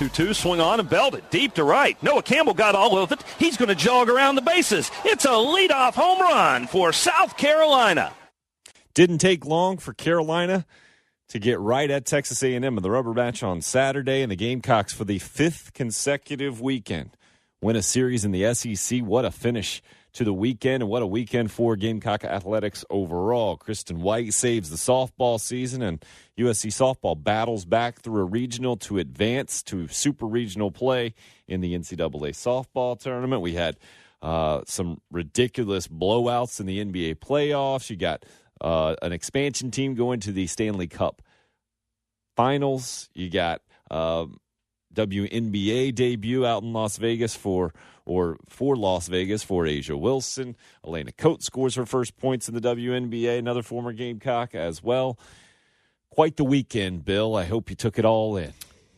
2-2, swing on and belted deep to right. Noah Campbell got all of it. He's going to jog around the bases. It's a leadoff home run for South Carolina. Didn't take long for Carolina to get right at Texas A&M in the rubber match on Saturday, and the Gamecocks for the 5th consecutive weekend win a series in the SEC. What a finish to the weekend, and what a weekend for Gamecock athletics overall. Kristen White saves the softball season, and USC softball battles back through a regional to advance to super regional play in the NCAA softball tournament. We had some ridiculous blowouts in the NBA playoffs. You got an expansion team going to the Stanley Cup Finals. You got WNBA debut out in Las Vegas for Las Vegas for Asia Wilson. Elena Coates scores her first points in the WNBA, another former Gamecock as well. Quite the weekend, Bill. I hope you took it all in.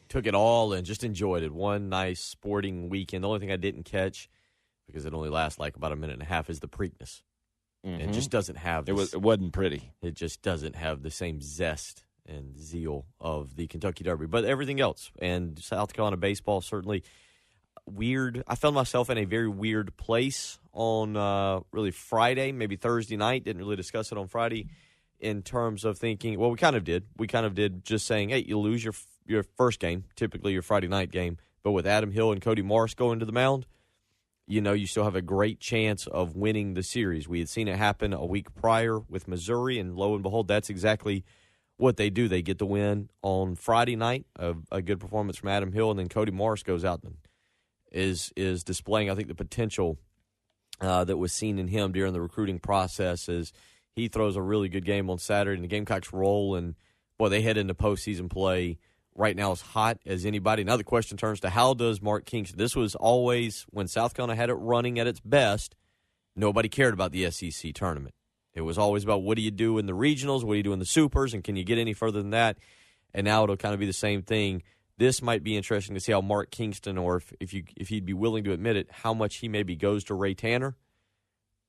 Took it all in. Just enjoyed it. One nice sporting weekend. The only thing I didn't catch, because it only lasts like about a minute and a half, is the Preakness. Mm-hmm. It just doesn't have this, it wasn't pretty. It just doesn't have the same zest and zeal of the Kentucky Derby. But everything else, and South Carolina baseball, certainly weird. I found myself in a very weird place on really Friday, maybe Thursday night. Didn't really discuss it on Friday in terms of thinking, well, we kind of did. We kind of did, just saying, hey, you lose your first game, typically your Friday night game, but with Adam Hill and Cody Morris going to the mound, you know you still have a great chance of winning the series. We had seen it happen a week prior with Missouri, and lo and behold, that's exactly what they do. They get the win on Friday night, a good performance from Adam Hill, and then Cody Morris goes out and is displaying, I think, the potential that was seen in him during the recruiting process as he throws a really good game on Saturday, and the Gamecocks roll, and, boy, they head into postseason play right now as hot as anybody. Now the question turns to, how does Mark Kingston? This was always, when South Carolina had it running at its best, nobody cared about the SEC tournament. It was always about, what do you do in the regionals, what do you do in the supers, and can you get any further than that? And now it'll kind of be the same thing. This might be interesting to see how Mark Kingston, or if he'd be willing to admit it, how much he maybe goes to Ray Tanner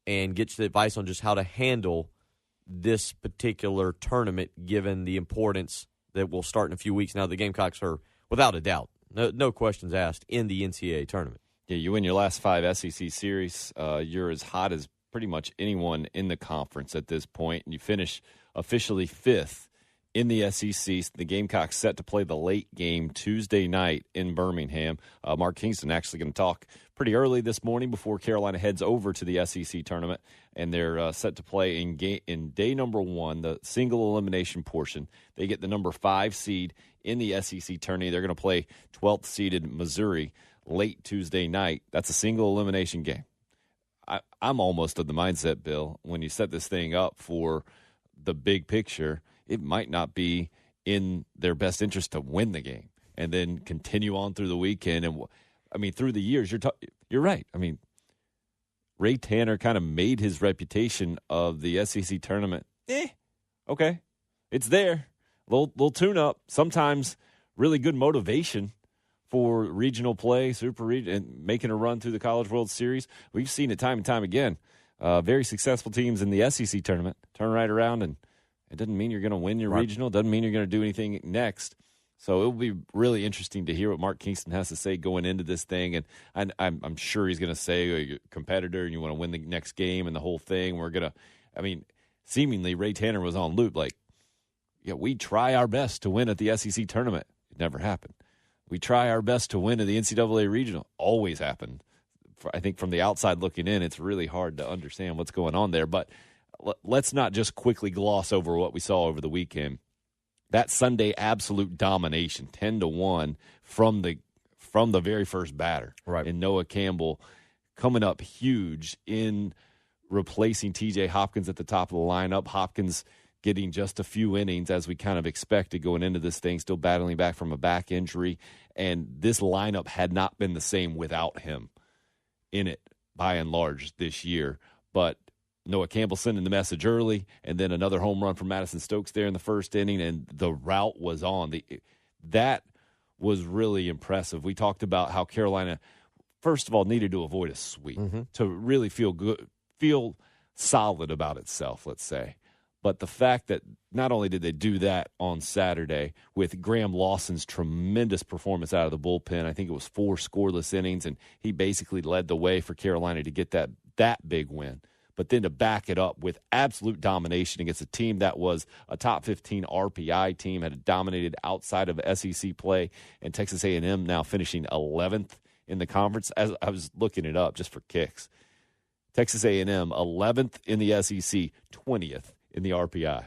and gets the advice on just how to handle this particular tournament, given the importance that will start in a few weeks. Now the Gamecocks are, without a doubt, no questions asked, in the NCAA tournament. Yeah, you win your last 5 SEC series. You're as hot as pretty much anyone in the conference at this point, and you finish officially 5th in the SEC. The Gamecocks set to play the late game Tuesday night in Birmingham. Mark Kingston actually going to talk pretty early this morning before Carolina heads over to the SEC tournament, and they're set to play in day number 1, the single elimination portion. They get the number 5 seed in the SEC tourney. They're going to play 12th seeded Missouri late Tuesday night. That's a single elimination game. I'm almost of the mindset, Bill, when you set this thing up for the big picture, it might not be in their best interest to win the game and then continue on through the weekend. And I mean, through the years, you're right. I mean, Ray Tanner kind of made his reputation of the SEC tournament. Okay, it's there. Little tune-up. Sometimes really good motivation for regional play, super region, and making a run through the College World Series. We've seen it time and time again. Very successful teams in the SEC tournament turn right around, and it doesn't mean you're going to win your regional. Doesn't mean you're going to do anything next. So it'll be really interesting to hear what Mark Kingston has to say going into this thing. And I'm sure he's going to say, oh, you're a competitor and you want to win the next game and the whole thing. Seemingly Ray Tanner was on loop. Like, yeah, we try our best to win at the SEC tournament. It never happened. We try our best to win at the NCAA regional. Always happened. I think from the outside looking in, it's really hard to understand what's going on there. But let's not just quickly gloss over what we saw over the weekend. That Sunday absolute domination, 10-1 from the very first batter. Right. And Noah Campbell coming up huge in replacing T.J. Hopkins at the top of the lineup. Hopkins getting just a few innings as we kind of expected going into this thing, still battling back from a back injury. And this lineup had not been the same without him in it by and large this year. But Noah Campbell sending the message early, and then another home run from Madison Stokes there in the first inning, and the route was on. That was really impressive. We talked about how Carolina, first of all, needed to avoid a sweep to really feel good, feel solid about itself, let's say. But the fact that not only did they do that on Saturday with Graham Lawson's tremendous performance out of the bullpen, I think it was 4 scoreless innings, and he basically led the way for Carolina to get that big win. But then to back it up with absolute domination against a team that was a top 15 RPI team, had dominated outside of SEC play, and Texas A&M now finishing 11th in the conference. As I was looking it up just for kicks, Texas A&M 11th in the SEC, 20th in the RPI.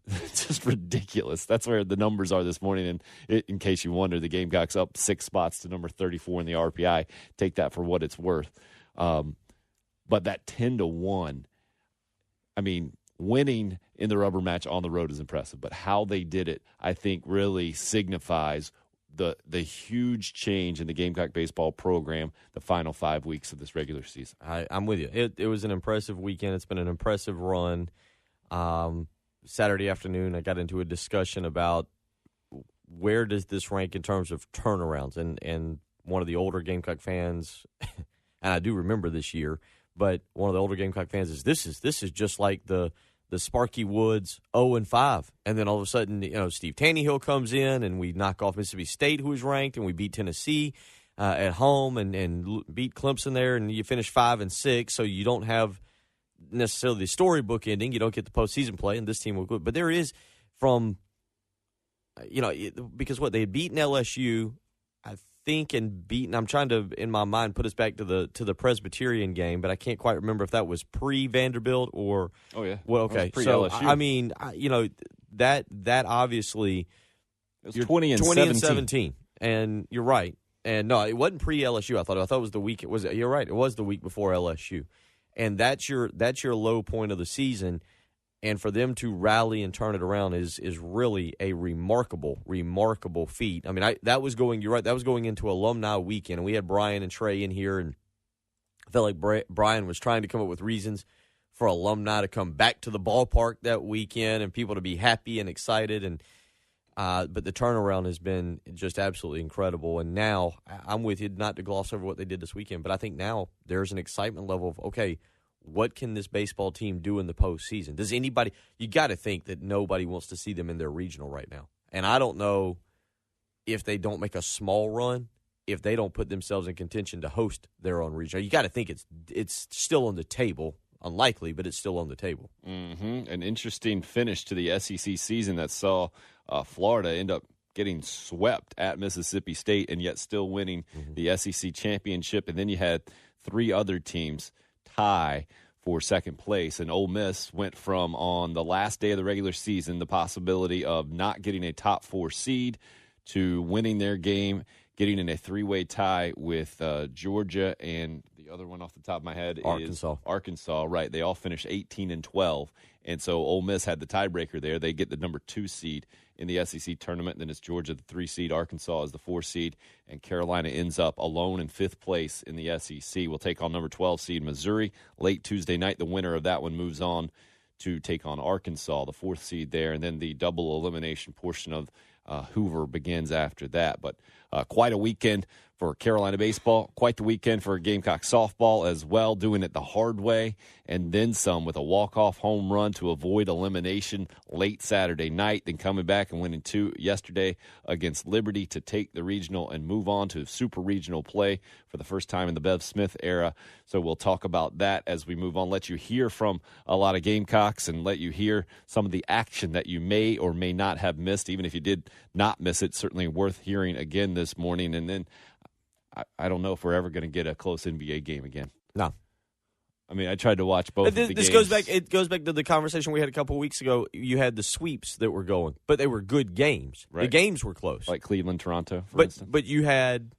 It's just ridiculous. That's where the numbers are this morning. And in case you wonder, the Gamecocks up 6 spots to number 34 in the RPI. Take that for what it's worth. But that 10-1, I mean, winning in the rubber match on the road is impressive. But how they did it, I think, really signifies the huge change in the Gamecock baseball program the final 5 weeks of this regular season. I'm with you. It was an impressive weekend. It's been an impressive run. Saturday afternoon, I got into a discussion about where does this rank in terms of turnarounds. And one of the older Gamecock fans, and I do remember this year, but one of the older Gamecock fans is this is just like the Sparky Woods 0-5, and then all of a sudden, Steve Tannehill comes in and we knock off Mississippi State, who is ranked, and we beat Tennessee at home and beat Clemson there, and you finish 5-6, so you don't have necessarily the storybook ending. You don't get the postseason play, and this team will go. But there is from, because what they had beaten LSU, I think, and beaten. I'm trying to, in my mind, put us back to the Presbyterian game, but I can't quite remember if that was pre-Vanderbilt or. Oh yeah. Well, okay. Pre-LSU. So I mean, that obviously. It was 20 and 17, and you're right. And no, it wasn't pre-LSU. I thought it was the week. You're right. It was the week before LSU, and that's your low point of the season. And for them to rally and turn it around is really a remarkable feat. I mean, you're right, that was going into alumni weekend, and we had Brian and Trey in here, and I felt like Brian was trying to come up with reasons for alumni to come back to the ballpark that weekend and people to be happy and excited. And but the turnaround has been just absolutely incredible. And now, I'm with you, not to gloss over what they did this weekend, but I think now there's an excitement level of, okay, what can this baseball team do in the postseason? Does anybody – you got to think that nobody wants to see them in their regional right now. And I don't know if they don't make a small run, if they don't put themselves in contention to host their own regional. You got to think it's still on the table. Unlikely, but it's still on the table. Mm-hmm. An interesting finish to the SEC season that saw Florida end up getting swept at Mississippi State and yet still winning the SEC championship. And then you had 3 other teams tie for second place, and Ole Miss went from, on the last day of the regular season, the possibility of not getting a top 4 seed to winning their game, getting in a 3-way tie with Georgia, and the other one off the top of my head is Arkansas. Right, they all finished 18-12, and so Ole Miss had the tiebreaker there. They get the number 2 seed in the SEC tournament. Then it's Georgia, the 3 seed. Arkansas is the 4 seed. And Carolina ends up alone in 5th place in the SEC. We'll take on number 12 seed Missouri late Tuesday night. The winner of that one moves on to take on Arkansas, the 4th seed there. And then the double elimination portion of Hoover begins after that. But quite a weekend for Carolina baseball, quite the weekend for Gamecock softball as well, doing it the hard way, and then some with a walk-off home run to avoid elimination late Saturday night, then coming back and winning 2 yesterday against Liberty to take the regional and move on to super regional play for the first time in the Bev Smith era. So we'll talk about that as we move on, let you hear from a lot of Gamecocks and let you hear some of the action that you may or may not have missed. Even if you did not miss it, certainly worth hearing again this morning. And then I don't know if we're ever going to get a close NBA game again. No. I mean, I tried to watch both of the games. It goes back to the conversation we had a couple of weeks ago. You had the sweeps that were going, but they were good games. Right. The games were close. Like Cleveland, Toronto, for instance. But you had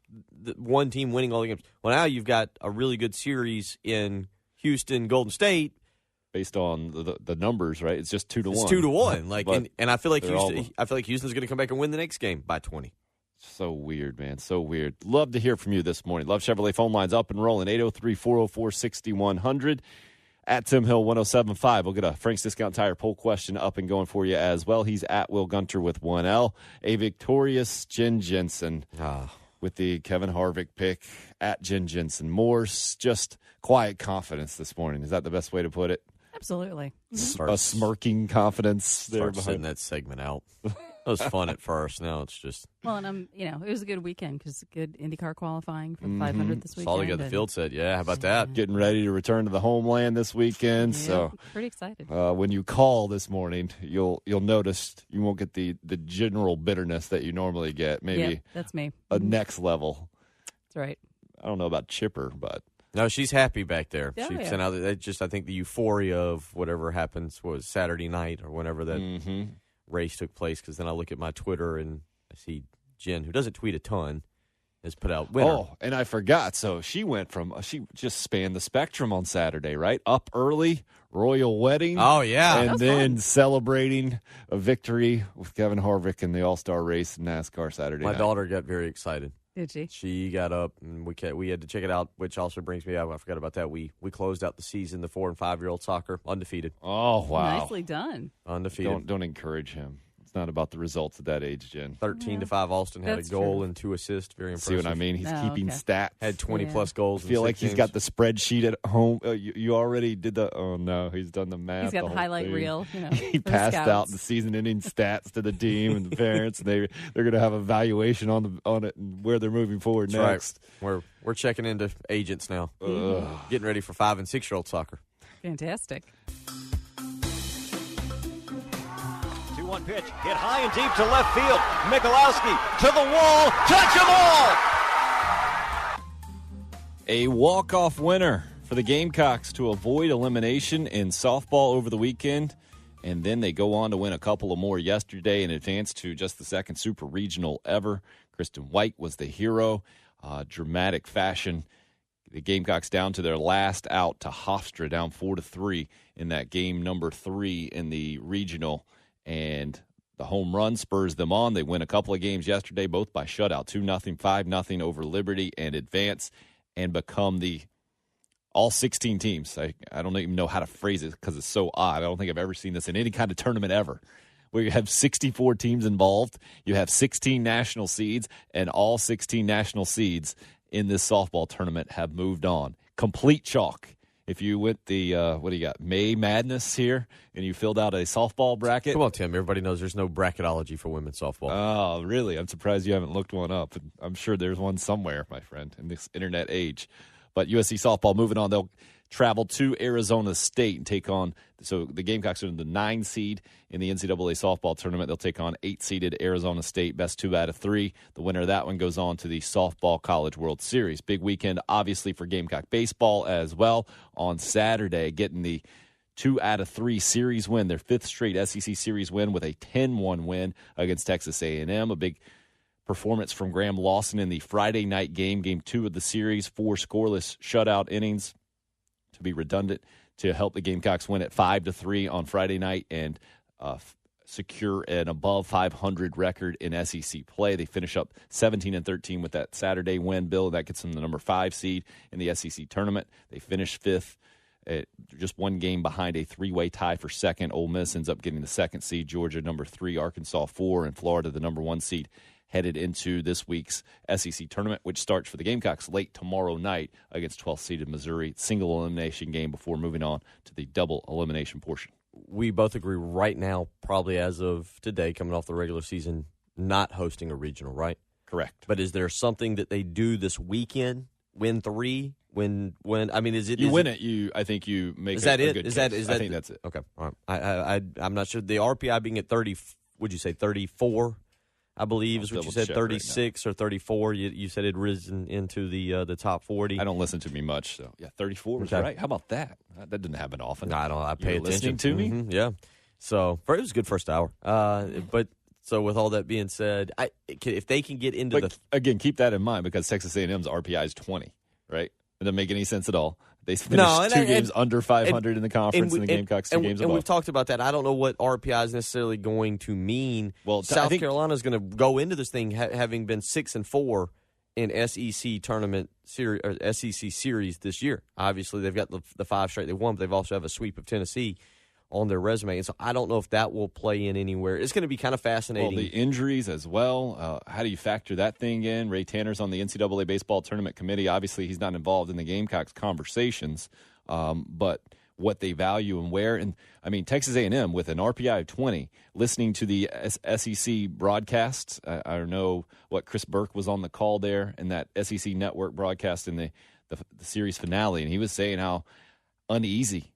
one team winning all the games. Well, now you've got a really good series in Houston, Golden State. Based on the numbers, right? It's just 2-1. It's 2-1. And I feel like Houston's going to come back and win the next game by 20. So weird, man. So weird. Love to hear from you this morning. Love Chevrolet phone lines up and rolling. 803-404-6100. At Tim Hill 107.5. We'll get a Frank's Discount Tire poll question up and going for you as well. He's at Will Gunter with 1L. A victorious Jen Jensen with the Kevin Harvick pick at Jen Jensen. More just quiet confidence this morning. Is that the best way to put it? Absolutely. A smirking confidence there Start behind sitting that segment out. It was fun at first. Now it's just. Well, and it was a good weekend because good IndyCar qualifying for the 500 this weekend. All they got the field set. Yeah, how about that? getting ready to return to the homeland this weekend. Yeah, So pretty excited. when you call this morning, you'll notice you won't get the general bitterness that you normally get. Maybe that's me. a next level. That's right. I don't know about Chipper, but No, she's happy back there. Oh, She yeah. sent out I think the euphoria of whatever happens was Saturday night or whenever that race took place. Because then I look at my Twitter and I see Jen, who doesn't tweet a ton, has put out winner. Oh, and I forgot. So she she just spanned the spectrum on Saturday, right? Up early, royal wedding. Oh, yeah. And then celebrating a victory with Kevin Harvick in the All-Star race in NASCAR Saturday My night. daughter got very excited. Did she? She got up and we had to check it out, which also brings me up. I forgot about that. We closed out the season, the 4 and 5-year-old soccer, undefeated. Oh, wow. Nicely done. Undefeated. Don't encourage him. It's not about the results at that age, Jen. 13-5. Austin had a That's goal true. and 2 assists. Very impressive. See what I mean? He's Oh, keeping okay. stats. Had 20-plus Yeah. goals. I feel in like 6 he's games. got the spreadsheet at home. You already did the. Oh no, he's done the math. He's got the whole highlight thing. reel. He for the passed out scouts. the season-ending stats to the team and the parents, and they're going to have a valuation on it and where they're moving forward That's next. right. We're checking into agents now. Getting ready for 5 and 6-year-old soccer. Fantastic. 2-1 pitch, hit high and deep to left field. Michalowski to the wall, touch 'em all. A walk-off winner for the Gamecocks to avoid elimination in softball over the weekend, and then they go on to win a couple of more yesterday and advance to just the second super regional ever. Kristen White was the hero. Dramatic fashion. The Gamecocks down to their last out to Hofstra, down 4-3 in that game number 3 in the regional, and the home run spurs them on. They win a couple of games yesterday, both by shutout, 2-0, 5-0 over Liberty, and advance and become the all 16 teams. I don't even know how to phrase it because it's so odd. I don't think I've ever seen this in any kind of tournament ever, where you have 64 teams involved, you have 16 national seeds, and all 16 national seeds in this softball tournament have moved on. Complete chalk. If you went the, what do you got, May Madness here, and you filled out a softball bracket. Come on, Tim. Everybody knows there's no bracketology for women's softball. Oh, really? I'm surprised you haven't looked one up. I'm sure there's one somewhere, my friend, in this internet age. But USC softball moving on. They'll travel to Arizona State and take on, so the Gamecocks are the 9 seed in the NCAA softball tournament. They'll take on 8-seeded Arizona State, best 2 out of 3. The winner of that one goes on to the Softball College World Series. Big weekend, obviously, for Gamecock baseball as well. On Saturday, getting the 2 out of 3 series win, their 5th straight SEC series win with a 10-1 win against Texas A&M. A big performance from Graham Lawson in the Friday night game 2 of the series, 4 scoreless shutout innings, to be redundant, to help the Gamecocks win at 5-3 on Friday night and secure an above 500 record in SEC play. They finish up 17-13 with that Saturday win, Bill. That gets them the number 5 seed in the SEC tournament. They finish 5th, just 1 game behind a 3-way tie for second. Ole Miss ends up getting the 2nd seed, Georgia number 3, Arkansas 4, and Florida the number 1 seed, headed into this week's SEC tournament, which starts for the Gamecocks late tomorrow night against 12th-seeded Missouri. Single elimination game before moving on to the double elimination portion. We both agree right now, probably as of today, coming off the regular season, not hosting a regional, right? Correct. But is there something that they do this weekend? Win 3? Win? I mean, is it? You is win it, it. I think you make. Is that a it? Good Is case. that? Is I that? think that's it. Okay. All right. I'm not sure. The RPI being at 30. Would you say 34? I believe is what you said. 36 or 34. You said it risen into the top 40. I don't listen to me much, so yeah, 34 was Okay. right. How about that? That didn't happen often. No, I don't. I pay You're attention listening to me. Mhm, yeah. So it was a good first hour. But so with all that being said, if they can get into But again, keep that in mind because Texas A&M's RPI is 20, right? It doesn't make any sense at all. They finished 2 games under 500 in the conference, and the Gamecocks 2 games and above. we've talked about that. I don't know what RPI is necessarily going to mean. Well, I South think- Carolina is going to go into this thing having been 6-4 in SEC tournament series or SEC series this year. Obviously, they've got the 5 straight they won, but they've also have a sweep of Tennessee on their resume. And so I don't know if that will play in anywhere. It's going to be kind of fascinating. Well, the injuries as well. How do you factor that thing in? Ray Tanner's on the NCAA baseball tournament committee. Obviously, he's not involved in the Gamecocks conversations. But what they value and where. And I mean, Texas A&M with an RPI of 20, listening to the SEC broadcast. I don't know what Chris Burke was on the call there in that SEC network broadcast in the series finale, and he was saying how uneasy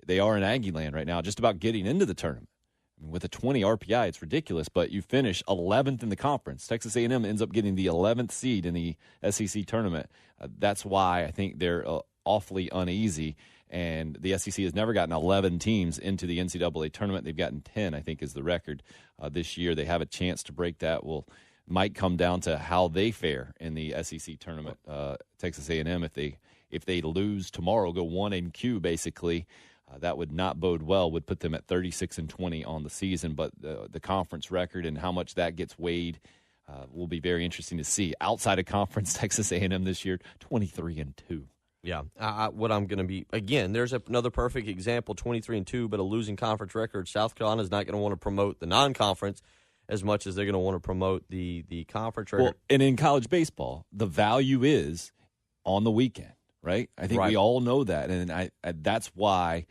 they are in Aggie land right now, just about getting into the tournament. I mean, with a 20 RPI, it's ridiculous, but you finish 11th in the conference. Texas A&M ends up getting the 11th seed in the SEC tournament. That's why I think they're awfully uneasy, and the SEC has never gotten 11 teams into the NCAA tournament. They've gotten 10, I think, is the record this year. They have a chance to break that. Might come down to how they fare in the SEC tournament. Texas A&M, if they lose tomorrow, go 1-Q basically, that would not bode well. Would put them at 36-20 on the season. But the conference record and how much that gets weighed will be very interesting to see. Outside of conference, Texas A&M this year 23-2. Yeah, what I'm going to be, again, there's another perfect example, 23-2, but a losing conference record. South Carolina is not going to want to promote the non-conference as much as they're going to want to promote the conference record. Well, and in college baseball, the value is on the weekend, right? I think we all know that, and I that's why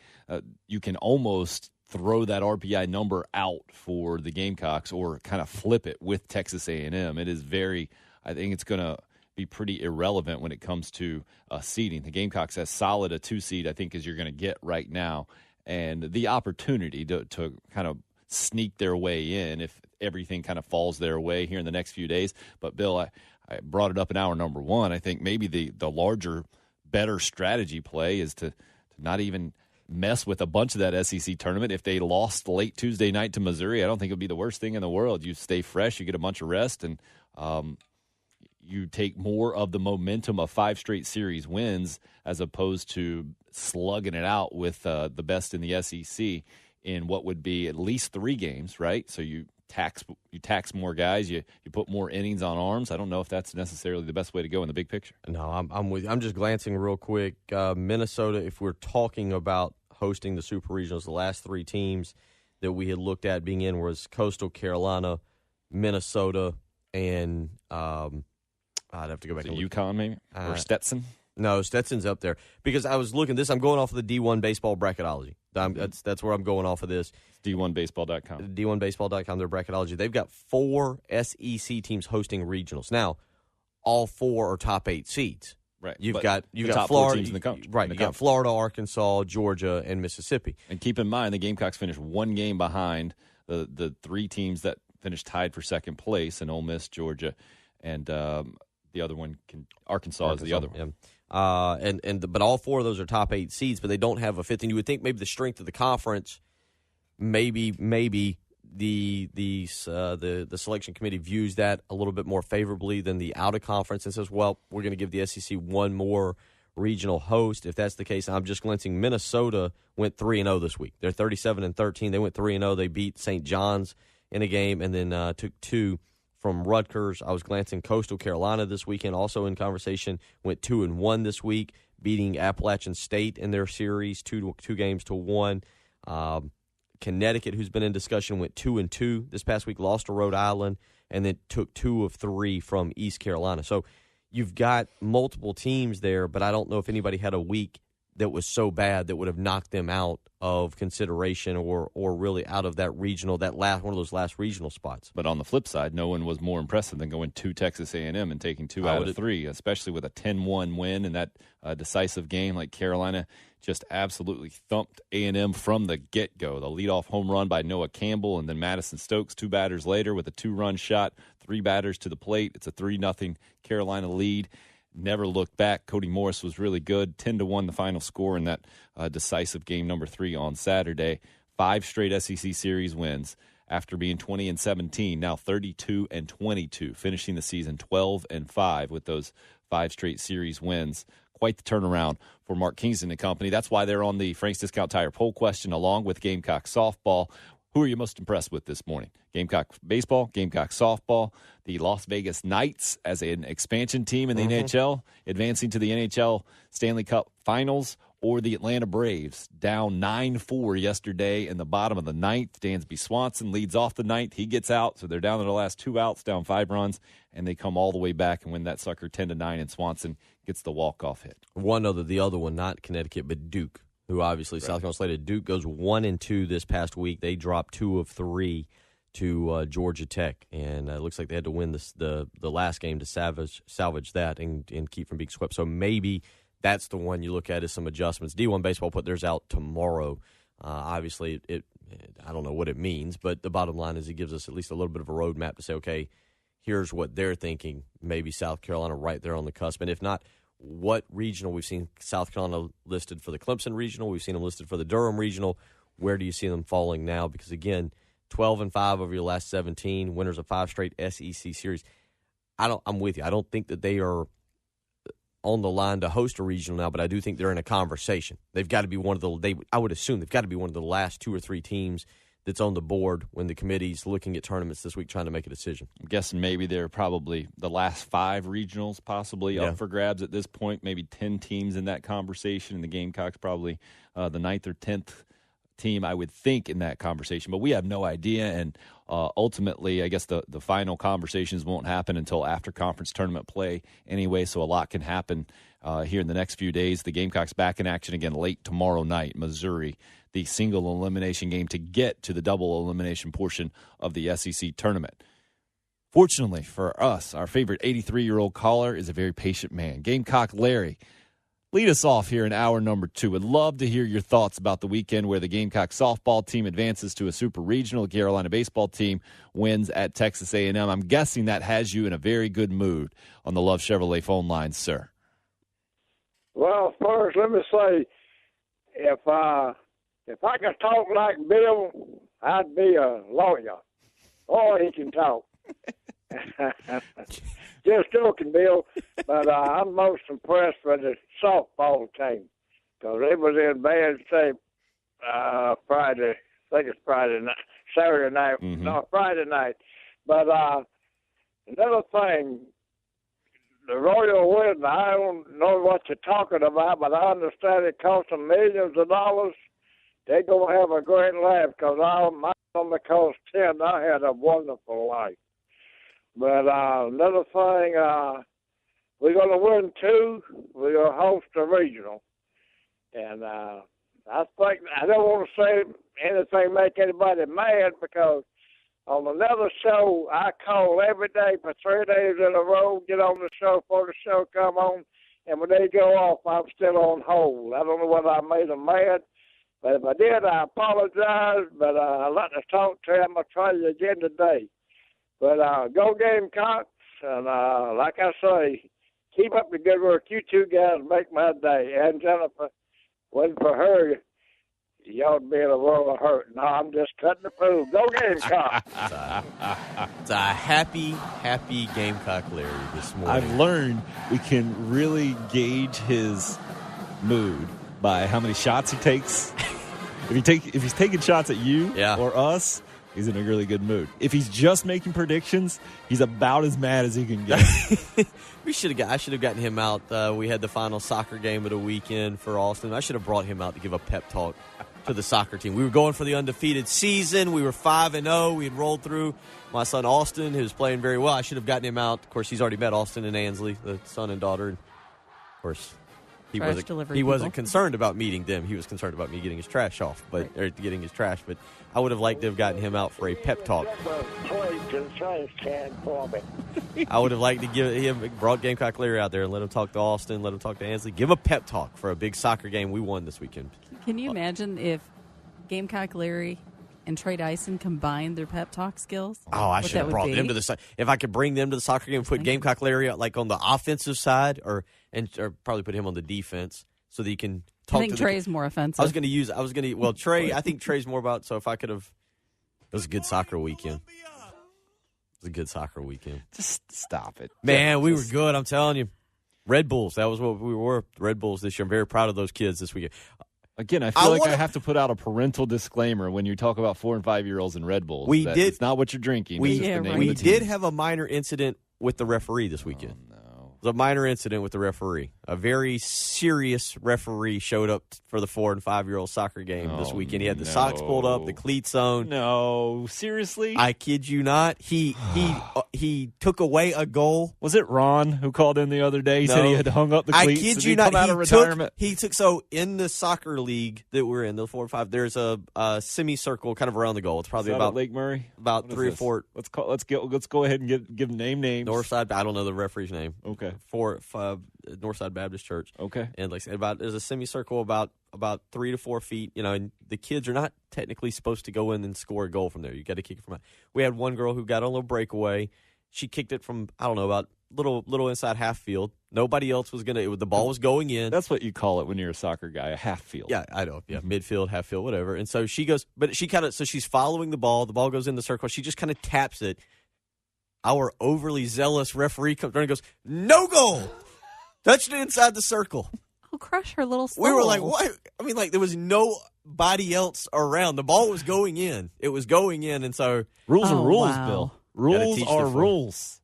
you can almost throw that RPI number out for the Gamecocks or kind of flip it with Texas A&M. It is I think it's going to be pretty irrelevant when it comes to seeding. The Gamecocks as solid a 2 seed, I think, as you're going to get right now, and the opportunity to kind of sneak their way in if everything kind of falls their way here in the next few days. But, Bill, I brought it up in hour number 1. I think maybe the larger, better strategy play is to not even mess with a bunch of that SEC tournament. If they lost late Tuesday night to Missouri, I don't think it would be the worst thing in the world. You stay fresh, you get a bunch of rest, and you take more of the momentum of 5 straight series wins as opposed to slugging it out with the best in the SEC in what would be at least 3 games, right? So you tax more guys, you put more innings on arms. I don't know if that's necessarily the best way to go in the big picture. No, I'm with you. I'm just glancing real quick. Minnesota, if we're talking about hosting the Super Regionals, the last 3 teams that we had looked at being in was Coastal Carolina, Minnesota, and I'd have to go back to UConn maybe or Stetson. No, Stetson's up there because I was looking at this. I'm going off of the D1 baseball bracketology. That's where I'm going off of this. D1baseball.com. D1baseball.com, their bracketology. They've got 4 SEC teams hosting regionals. Now, all 4 are top 8 seeds. Right. You've got top Florida, 4 teams in the country. Right. You got Florida, Arkansas, Georgia, and Mississippi. And keep in mind, the Gamecocks finished 1 game behind the 3 teams that finished tied for second place, and Ole Miss, Georgia, and the other one, Arkansas is the other one. Yeah. But all 4 of those are top 8 seeds, but they don't have a 5th. And you would think maybe the strength of the conference, maybe the selection committee views that a little bit more favorably than the out of conference and says, well, we're going to give the SEC 1 more regional host. If that's the case, I'm just glancing. Minnesota went 3-0 this week. They're 37-13. They went 3-0. They beat St. John's in a game and then took 2 from Rutgers. I was glancing Coastal Carolina this weekend, also in conversation, went 2-1 this week, beating Appalachian State in their series, 2 games to 1. Connecticut, who's been in discussion, went 2-2 this past week, lost to Rhode Island, and then took 2 of 3 from East Carolina. So you've got multiple teams there, but I don't know if anybody had a week that was so bad that would have knocked them out of consideration or really out of that regional, one of those last regional spots. But on the flip side, no one was more impressive than going to Texas A&M and taking 2 out of 3, especially with a 10-1 win in that decisive game. Like Carolina just absolutely thumped A&M from the get-go. The leadoff home run by Noah Campbell, and then Madison Stokes 2 batters later with a 2-run shot, 3 batters to the plate. It's a 3-0 Carolina lead. Never looked back. Cody Morris was really good. 10-1 the final score in that decisive game number 3 on Saturday. 5 straight SEC series wins after being 20-17. Now 32-22, finishing the season 12-5 with those 5 straight series wins. Quite the turnaround for Mark Kingston and company. That's why they're on the Frank's Discount Tire poll question along with Gamecock softball. Who are you most impressed with this morning? Gamecock baseball, Gamecock softball, the Las Vegas Knights as an expansion team in the NHL, advancing to the NHL Stanley Cup Finals, or the Atlanta Braves, down 9-4 yesterday in the bottom of the 9th. Dansby Swanson leads off the 9th. He gets out, so they're down to the last 2 outs, down 5 runs, and they come all the way back and win that sucker 10-9, and Swanson gets the walk-off hit. The other one, not Connecticut, but Duke, who obviously South Carolina slated. Duke goes 1-2 this past week. They dropped 2 of 3 to Georgia Tech, and it looks like they had to win the last game to salvage that and keep from being swept. So maybe that's the one you look at as some adjustments. D1 Baseball put theirs out tomorrow. Obviously, I don't know what it means, but the bottom line is it gives us at least a little bit of a roadmap to say, okay, here's what they're thinking. Maybe South Carolina right there on the cusp. And if not, what regional? We've seen South Carolina listed for the Clemson regional. We've seen them listed for the Durham regional. Where do you see them falling now? Because, again, 12-5 over your last 17, winners of 5 straight SEC series. I'm with you. I don't think that they are on the line to host a regional now, but I do think they're in a conversation. They've got to be one of the. I would assume they've got to be one of the last 2 or 3 teams that's on the board when the committee's looking at tournaments this week trying to make a decision. I'm guessing maybe they're probably the last 5 regionals possibly up for grabs at this point. Maybe 10 teams in that conversation, and the Gamecocks probably the 9th or 10th team, I would think, in that conversation. But we have no idea, and ultimately, I guess the final conversations won't happen until after conference tournament play anyway, so a lot can happen here in the next few days. The Gamecocks back in action again late tomorrow night, Missouri, the single elimination game to get to the double elimination portion of the SEC tournament. Fortunately for us, our favorite 83-year-old caller is a very patient man. Gamecock Larry, lead us off here in hour number 2. Would love to hear your thoughts about the weekend where the Gamecock softball team advances to a super regional. The Carolina baseball team wins at Texas A&M. I'm guessing that has you in a very good mood on the Love Chevrolet phone line, sir. Well, first, let me say, if I could talk like Bill, I'd be a lawyer. Oh, he can talk. Just joking, Bill. But I'm most impressed with the softball team because it was in bad shape Friday. I think it's Friday night, Saturday night. Mm-hmm. No, Friday night. But another thing, the Royal Wedding, I don't know what you're talking about, but I understand it cost them millions of dollars. They're going to have a great laugh because mine only cost $10. I had a wonderful life. But another thing, we're going to win 2. We're going to host a regional. And I think, I don't want to say anything make anybody mad because on another show, I call every day for 3 days in a row, get on the show before the show come on, and when they go off, I'm still on hold. I don't know whether I made them mad, but if I did, I apologize, but I'd like to talk to him. I'll try you again today. But go Gamecocks, and like I say, keep up the good work. You two guys make my day. And Jennifer, wasn't for her, you ought to be in a world of hurt. No, I'm just cutting the food. Go Gamecocks. It's a happy Gamecock Larry this morning. I've learned we can really gauge his mood by how many shots he takes. If he's taking shots at you or us, he's in a really good mood. If he's just making predictions, he's about as mad as he can get. I should have gotten him out. We had the final soccer game of the weekend for Austin. I should have brought him out to give a pep talk to the soccer team. We were going for the undefeated season. We were 5-0. We had rolled through. My son Austin, who was playing very well, I should have gotten him out. Of course, he's already met Austin and Ansley, the son and daughter. And of course, he wasn't concerned about meeting them. He was concerned about me getting his trash off, or getting his trash. But I would have liked to have gotten him out for a pep talk. I would have liked to give him, brought Gamecock Larry out there and let him talk to Austin, let him talk to Ansley, give him a pep talk for a big soccer game we won this weekend. Can you imagine if Gamecock Larry and Trey Dyson combined their pep talk skills? Oh, I should have brought them to the side. If I could bring them to the soccer game and put Gamecock Larry out like on the offensive side or probably put him on the defense so that he can talk to I think Trey's more offensive. Trey, I think Trey's more about, so if I could have, it was a good soccer weekend. Just stop it. Man, we were good, I'm telling you. Red Bulls, that was what we were, Red Bulls this year. I'm very proud of those kids this weekend. Again, I feel I have to put out a parental disclaimer when you talk about 4- and 5-year-olds and Red Bulls. It's not what you're drinking. We did have a minor incident with the referee this weekend. Oh, no. It was a minor incident with the referee. A very serious referee showed up for the 4- and 5-year-old soccer game this weekend. He had the socks pulled up, the cleats on. No, seriously? I kid you not. He took away a goal. Was it Ron who called in the other day? He said he had hung up the cleats. I kid Did you he not. come out of retirement? He took so in the soccer league that we're in, the 4 and 5. There's a semicircle kind of around the goal. It's probably about Lake Murray. About 3 or 4. Let's go ahead and give names. Northside. I don't know the referee's name. Okay. 4-5 Northside Baptist Church. Okay. And like I said, there's a semicircle about 3 to 4 feet. And the kids are not technically supposed to go in and score a goal from there. You got to kick it from out. We had one girl who got a little breakaway. She kicked it from about little inside half field. Nobody else was gonna. The ball was going in. That's what you call it when you're a soccer guy, a half field. Yeah, I know. Yeah, midfield, half field, whatever. And so she goes, but she so she's following the ball. The ball goes in the circle. She just kind of taps it. Our overly zealous referee comes around and goes, "No goal! Touched it inside the circle." Oh, crush her little soul. We were like, "What?" I mean, there was nobody else around. The ball was going in. It was going in, and so rules are rules, wow. Bill. Rules are rules.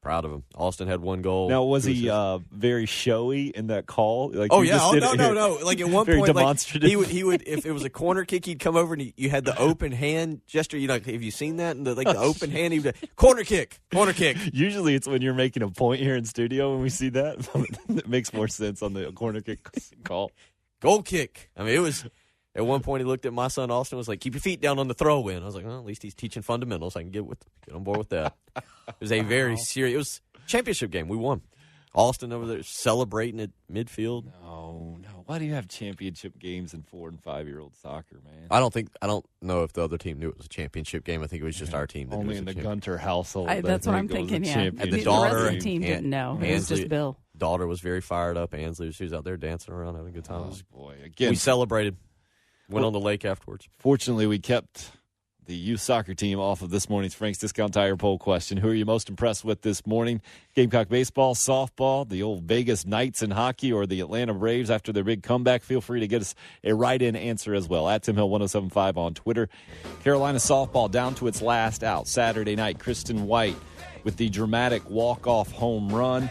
Proud of him. Austin had one goal. Now, was he very showy in that call? Like, no. Like at one very point, demonstrative. He would if it was a corner kick, he'd come over and you had the open hand gesture. Have you seen that? And the open hand, he would corner kick. Usually, it's when you're making a point here in studio when we see that. It makes more sense on the corner kick call. Goal kick. I mean, it was. At one point, he looked at my son Austin and was like, "Keep your feet down on the throw in." I was like, "Well, at least he's teaching fundamentals. I can get on board with that." It was a very serious. It was a championship game. We won. Austin over there celebrating at midfield. No. Why do you have championship games in 4- and 5-year-old soccer, man? I don't know if the other team knew it was a championship game. I think it was just our team. That Only in the Gunter household. That's what I'm thinking. Yeah, And the rest daughter of the team didn't know. It was just Bill. Daughter was very fired up. Ansley, she was out there dancing around, having a good time. Oh boy! Again, we celebrated. Went on the lake afterwards. Fortunately, we kept the youth soccer team off of this morning's Frank's Discount Tire poll question. Who are you most impressed with this morning? Gamecock baseball, softball, the old Vegas Knights in hockey, or the Atlanta Braves after their big comeback? Feel free to get us a write-in answer as well. At Tim Hill 1075 on Twitter. Carolina softball down to its last out. Saturday night, Kristen White with the dramatic walk-off home run.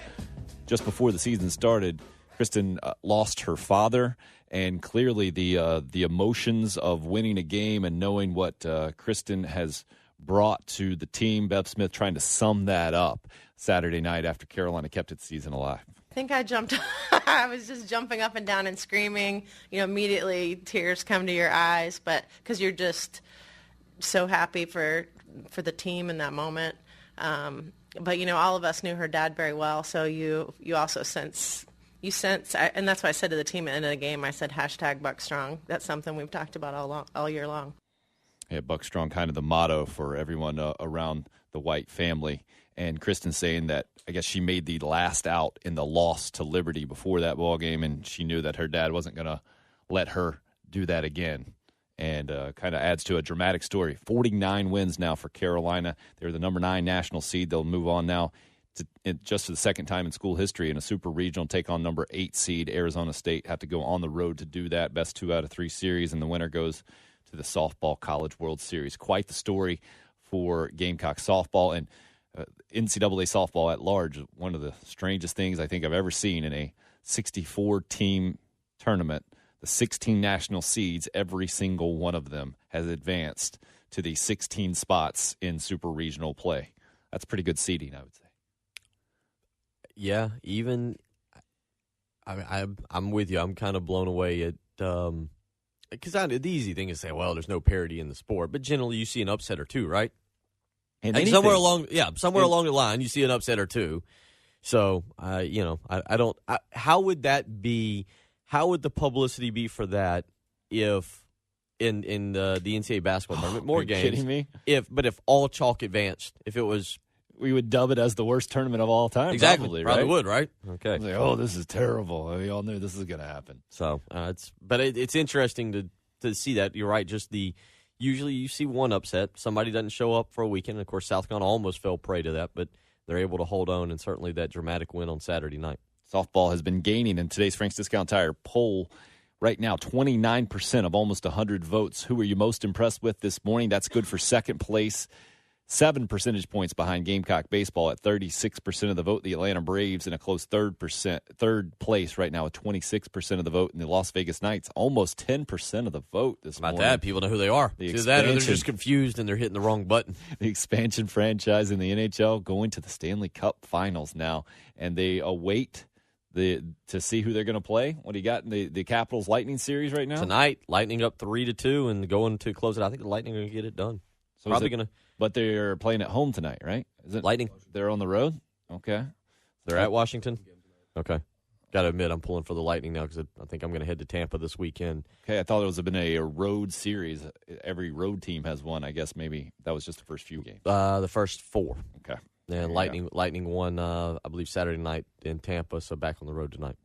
Just before the season started, Kristen lost her father. And clearly the emotions of winning a game and knowing what Kristen has brought to the team, Bev Smith trying to sum that up Saturday night after Carolina kept its season alive. I think I jumped. I was just jumping up and down and screaming. Immediately tears come to your eyes, but because you're just so happy for the team in that moment. But all of us knew her dad very well, so you also sense. And that's why I said to the team at the end of the game, I said, #BuckStrong. That's something we've talked about all year long. Yeah, BuckStrong, kind of the motto for everyone around the White family. And Kristen saying that, I guess she made the last out in the loss to Liberty before that ball game, and she knew that her dad wasn't going to let her do that again. And kind of adds to a dramatic story. 49 wins now for Carolina. They're the number 9 national seed. They'll move on now just for the second time in school history in a super regional, take on number 8 seed Arizona State. Have to go on the road to do that. Best 2 out of 3 series, and the winner goes to the Softball College World Series. Quite the story for Gamecock softball and NCAA softball at large. One of the strangest things I think I've ever seen in a 64-team tournament. The 16 national seeds, every single one of them has advanced to the 16 spots in super regional play. That's pretty good seeding, I would say. Yeah, even I'm with you. I'm kind of blown away at because the easy thing is to say, well, there's no parity in the sport, but generally you see an upset or two, right? And somewhere along the line, you see an upset or two. So, I don't. How would that be? How would the publicity be for that if in the NCAA basketball tournament more games? Kidding me? If all chalk advanced, if it was. We would dub it as the worst tournament of all time. Exactly. Probably right? would, right? Okay. Like, this is terrible. We all knew this was going to happen. So it's interesting to see that. You're right. Just usually you see one upset. Somebody doesn't show up for a weekend. Of course, South Carolina almost fell prey to that, but they're able to hold on, and certainly that dramatic win on Saturday night. Softball has been gaining in today's Frank's Discount Tire poll. Right now, 29% of almost 100 votes. Who are you most impressed with this morning? That's good for second place. 7 percentage points behind Gamecock baseball at 36% of the vote. The Atlanta Braves in a close third place right now with 26% of the vote. And the Las Vegas Knights, almost 10% of the vote this morning. About that, people know who they are. Either that or they're just confused and they're hitting the wrong button. The expansion franchise in the NHL going to the Stanley Cup Finals now, and they await to see who they're going to play. What do you got in the Capitals Lightning series right now? Tonight, Lightning up 3-2 and going to close it. I think the Lightning are going to get it done. So probably going to. But they're playing at home tonight, right? Is it Lightning? They're on the road? Okay. They're at Washington? Okay. Got to admit, I'm pulling for the Lightning now because I think I'm going to head to Tampa this weekend. Okay, I thought it was been a road series. Every road team has one. I guess maybe that was just the first few games. The first 4. Okay. And Lightning won, I believe, Saturday night in Tampa, so back on the road tonight.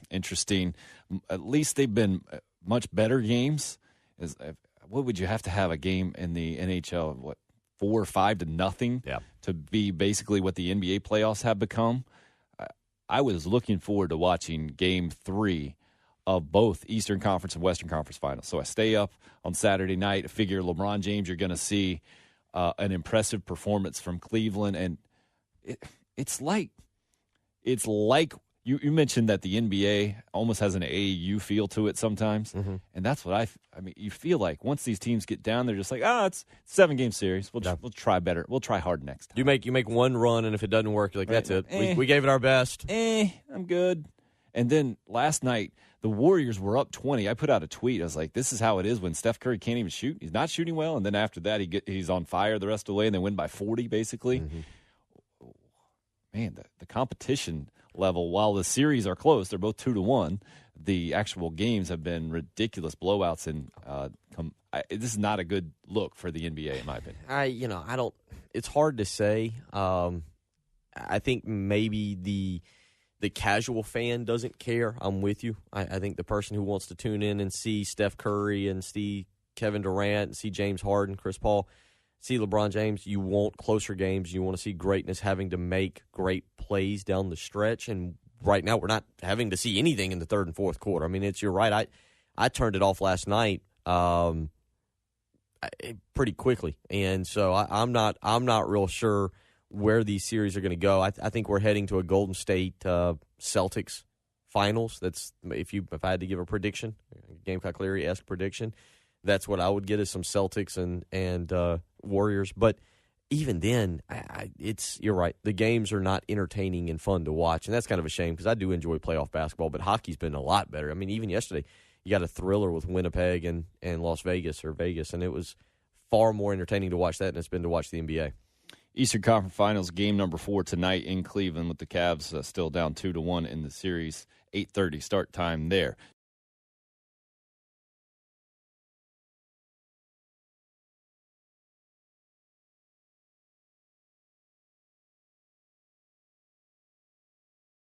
Interesting. At least they've been much better games. What would you have to have a game in the NHL? What, 4 or 5-0 to be basically what the NBA playoffs have become? I was looking forward to watching Game 3 of both Eastern Conference and Western Conference Finals. So I stay up on Saturday night. I figure LeBron James, you're going to see an impressive performance from Cleveland, and it's like you mentioned that the NBA almost has an AAU feel to it sometimes, and that's what I mean. You feel like once these teams get down, they're just like, it's a 7-game series. We'll try better. We'll try hard next time. You make one run, and if it doesn't work, you're like, that's it. We gave it our best. I'm good. And then last night, the Warriors were up 20. I put out a tweet. I was like, this is how it is when Steph Curry can't even shoot. He's not shooting well. And then after that, he's on fire the rest of the way, and they win by 40, basically. Man, the competition level, while the series are close, they're both 2-1. The actual games have been ridiculous blowouts, and this is not a good look for the NBA, in my opinion. I don't. It's hard to say. I think maybe the casual fan doesn't care. I'm with you. I think the person who wants to tune in and see Steph Curry and see Kevin Durant and see James Harden, Chris Paul, see LeBron James, you want closer games. You want to see greatness having to make great plays down the stretch. And right now we're not having to see anything in the third and fourth quarter. I mean, you're right. I turned it off last night pretty quickly. And so I'm not real sure where these series are going to go. I think we're heading to a Golden State Celtics finals. That's if I had to give a prediction, Gamecock Larry-esque prediction, that's what I would get is some Celtics and Warriors. But even then, you're right. The games are not entertaining and fun to watch, and that's kind of a shame because I do enjoy playoff basketball. But hockey's been a lot better. I mean, even yesterday, you got a thriller with Winnipeg and Las Vegas or Vegas, and it was far more entertaining to watch that than it's been to watch the NBA. Eastern Conference Finals game number 4 tonight in Cleveland with the Cavs still down 2-1 in the series. 8:30 start time there.